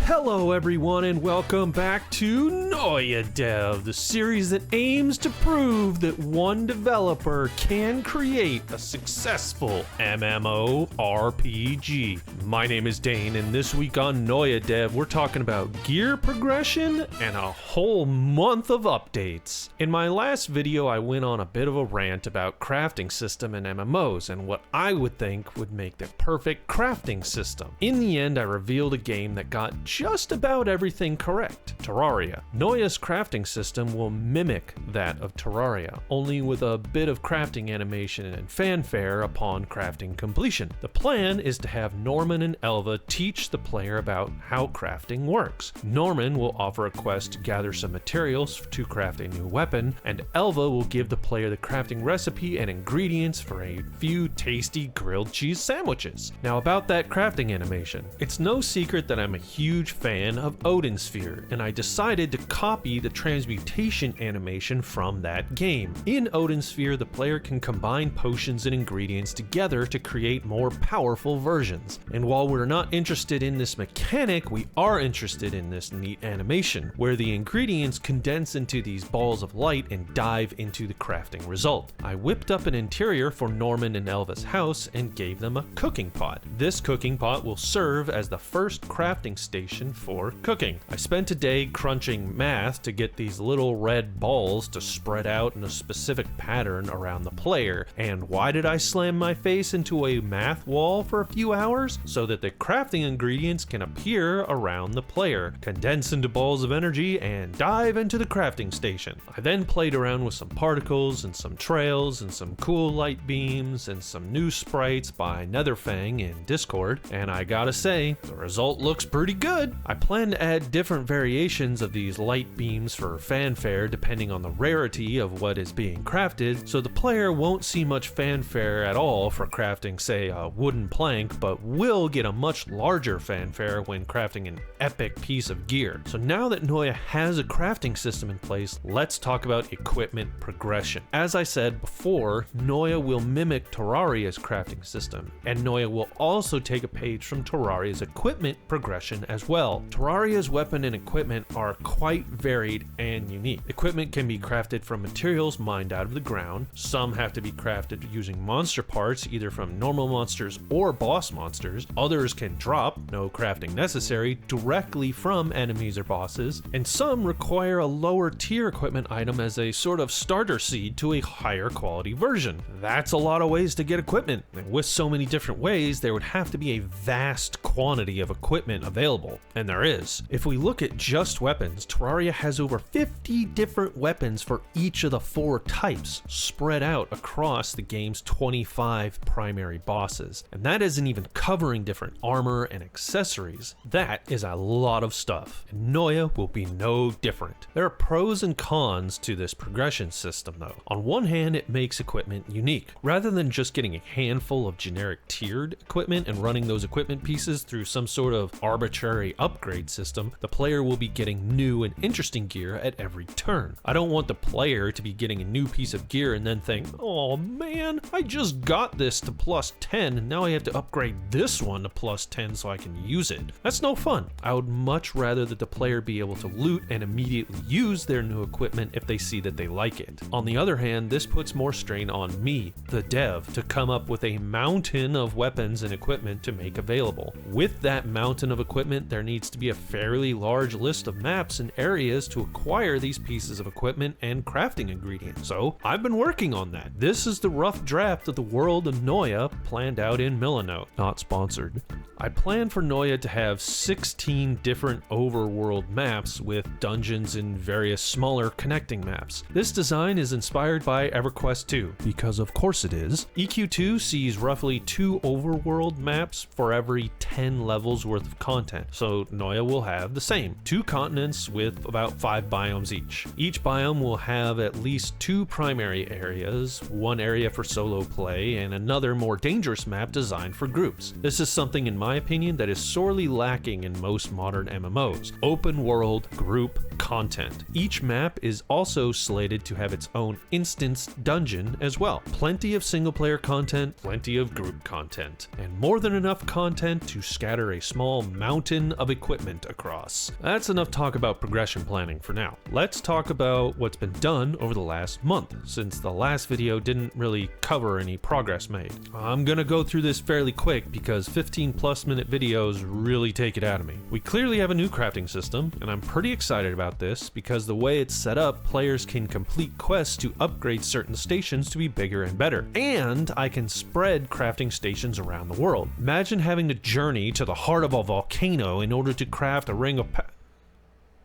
Hello everyone and welcome back to Noia Dev, the series that aims to prove that one developer can create a successful MMO RPG. My name is Dane and this week on Noia Dev we're talking about gear progression and a whole month of updates. In my last video I went on a bit of a rant about crafting system in MMOs and what I would think would make the perfect crafting system. In the end I revealed a game that got just about everything correct, Terraria. Noia's crafting system will mimic that of Terraria, only with a bit of crafting animation and fanfare upon crafting completion. The plan is to have Norman and Elva teach the player about how crafting works. Norman will offer a quest to gather some materials to craft a new weapon, and Elva will give the player the crafting recipe and ingredients for a few tasty grilled cheese sandwiches. Now about that crafting animation, it's no secret that I'm a huge fan of Odin Sphere, and I decided to copy the transmutation animation from that game. In Odin Sphere, the player can combine potions and ingredients together to create more powerful versions. And while we're not interested in this mechanic, we are interested in this neat animation, where the ingredients condense into these balls of light and dive into the crafting result. I whipped up an interior for Norman and Elva's house and gave them a cooking pot. This cooking pot will serve as the first crafting station for cooking. I spent a day crunching math to get these little red balls to spread out in a specific pattern around the player. And why did I slam my face into a math wall for a few hours? So that the crafting ingredients can appear around the player, condense into balls of energy, and dive into the crafting station. I then played around with some particles and some trails and some cool light beams and some new sprites by Netherfang in Discord, and I gotta say, the result looks pretty good. I plan to add different variations of these light beams for fanfare depending on the rarity of what is being crafted, so the player won't see much fanfare at all for crafting, say, a wooden plank, but will get a much larger fanfare when crafting an epic piece of gear. So now that Noia has a crafting system in place, let's talk about equipment progression. As I said before, Noia will mimic Terraria's crafting system, and Noia will also take a page from Terraria's equipment progression as well. Terraria's weapon and equipment are quite varied and unique. Equipment can be crafted from materials mined out of the ground. Some have to be crafted using monster parts, either from normal monsters or boss monsters. Others can drop, no crafting necessary, directly from enemies or bosses. And some require a lower tier equipment item as a sort of starter seed to a higher quality version. That's a lot of ways to get equipment. And with so many different ways, there would have to be a vast quantity of equipment available. And there is. If we look at just weapons, Terraria has over 50 different weapons for each of the 4 types, spread out across the game's 25 primary bosses. And that isn't even covering different armor and accessories. That is a lot of stuff, and Noia will be no different. There are pros and cons to this progression system though. On one hand, it makes equipment unique. Rather than just getting a handful of generic tiered equipment and running those equipment pieces through some sort of arbitrary upgrade system, the player will be getting new and interesting gear at every turn. I don't want the player to be getting a new piece of gear and then think, oh man, I just got this to plus 10 and now I have to upgrade this one to plus 10 so I can use it. That's no fun. I would much rather that the player be able to loot and immediately use their new equipment if they see that they like it. On the other hand, this puts more strain on me, the dev, to come up with a mountain of weapons and equipment to make available. With that mountain of equipment, there needs to be a fairly large list of maps and areas to acquire these pieces of equipment and crafting ingredients. So I've been working on that. This is the rough draft of the world of Noia planned out in Milano. Not sponsored. I plan for Noia to have 16 different overworld maps with dungeons and various smaller connecting maps. This design is inspired by EverQuest 2, because of course it is. EQ2 sees roughly 2 overworld maps for every 10 levels worth of content, so Noia will have the same. 2 continents with about 5 biomes each. Each biome will have at least 2 primary areas, 1 area for solo play, and another more dangerous map designed for groups. This is something in my opinion that is sorely lacking in most modern MMOs. Open world group content. Each map is also slated to have its own instance dungeon as well. Plenty of single player content, plenty of group content, and more than enough content to scatter a small mountain of equipment across. That's enough talk about progression planning for now. Let's talk about what's been done over the last month, since the last video didn't really cover any progress made. I'm gonna go through this fairly quick because 15+ minute videos really take it out of me. We clearly have a new crafting system, and I'm pretty excited about this because the way it's set up, players can complete quests to upgrade certain stations to be bigger and better, and I can spread crafting stations around the world. Imagine having to journey to the heart of a volcano in order to craft a ring of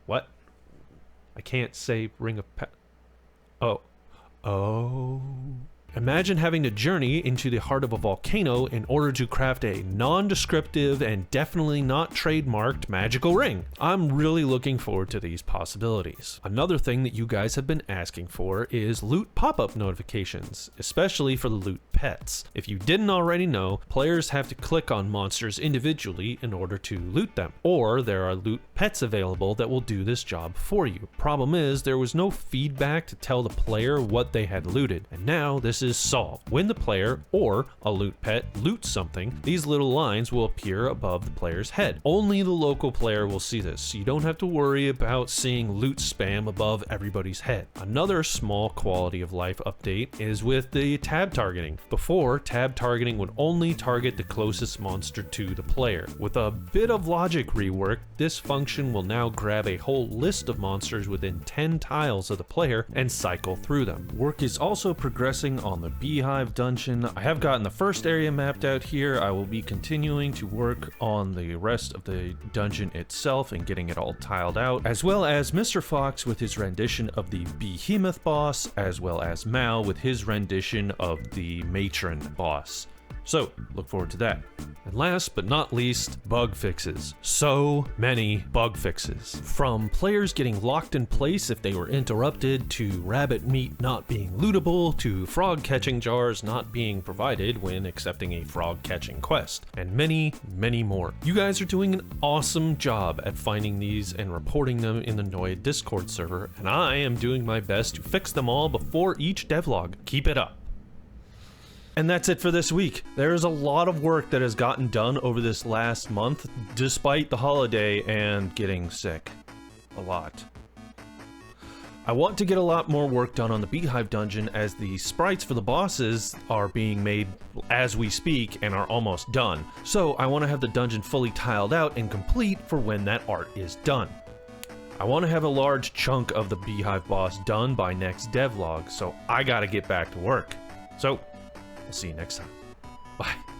What? I can't say ring of Oh. Imagine having to journey into the heart of a volcano in order to craft a non-descriptive and definitely not trademarked magical ring. I'm really looking forward to these possibilities. Another thing that you guys have been asking for is loot pop-up notifications, especially for the loot pets. If you didn't already know, players have to click on monsters individually in order to loot them, or there are loot pets available that will do this job for you. Problem is, there was no feedback to tell the player what they had looted, and now this is solved. When the player or a loot pet loots something, these little lines will appear above the player's head. Only the local player will see this, so you don't have to worry about seeing loot spam above everybody's head. Another small quality of life update is with the tab targeting. Before, tab targeting would only target the closest monster to the player. With a bit of logic rework, this function will now grab a whole list of monsters within 10 tiles of the player and cycle through them. Work is also progressing on the Beehive dungeon. I have gotten the first area mapped out here. I will be continuing to work on the rest of the dungeon itself and getting it all tiled out, as well as Mr. Fox with his rendition of the Behemoth boss, as well as Mal with his rendition of the Matron boss. So, look forward to that. And last but not least, bug fixes. So many bug fixes. From players getting locked in place if they were interrupted, to rabbit meat not being lootable, to frog catching jars not being provided when accepting a frog catching quest, and many, many more. You guys are doing an awesome job at finding these and reporting them in the Noia Discord server, and I am doing my best to fix them all before each devlog. Keep it up. And that's it for this week. There's a lot of work that has gotten done over this last month, despite the holiday and getting sick. A lot. I want to get a lot more work done on the Beehive dungeon, as the sprites for the bosses are being made as we speak and are almost done. So I want to have the dungeon fully tiled out and complete for when that art is done. I want to have a large chunk of the Beehive boss done by next devlog, so I gotta get back to work. So, I'll see you next time. Bye.